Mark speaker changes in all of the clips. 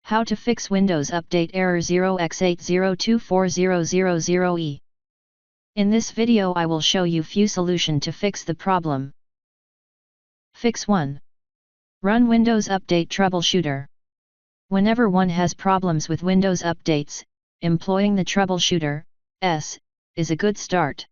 Speaker 1: How to fix Windows Update error 0x8024000e. In this video I will show you few solution to fix the problem. Fix 1. Run Windows Update Troubleshooter. Whenever one has problems with Windows updates, employing the troubleshooter, is a good start.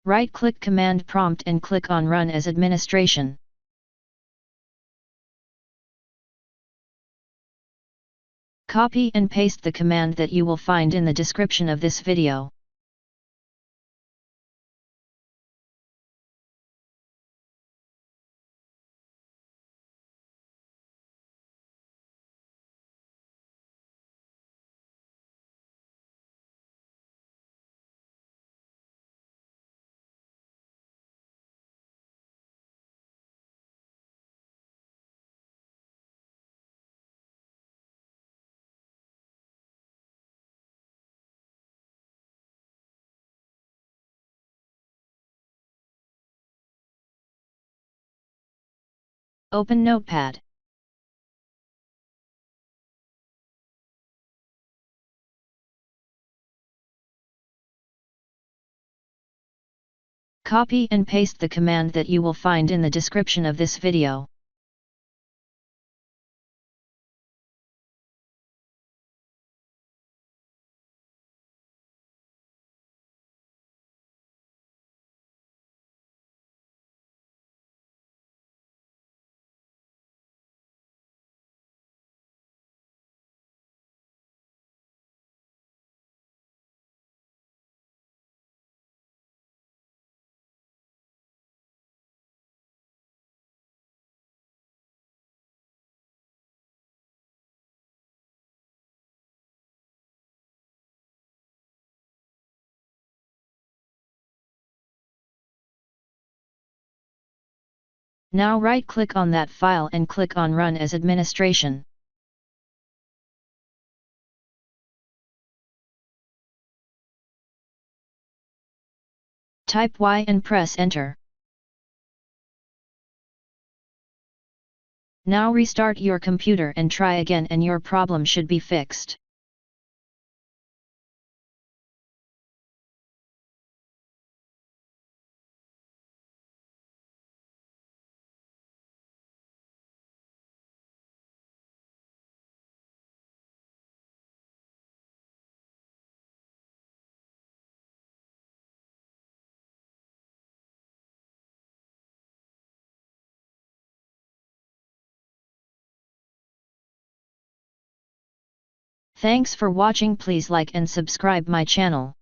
Speaker 1: Right-click Command Prompt and click on Run as Administration. Copy and paste the command that you will find in the description of this video. Open Notepad. Copy and paste the command that you will find in the description of this video. Now right-click on that file and click on Run as Administration. Type Y and press Enter. Now restart your computer and try again and your problem should be fixed. Thanks for watching. Please like and subscribe my channel.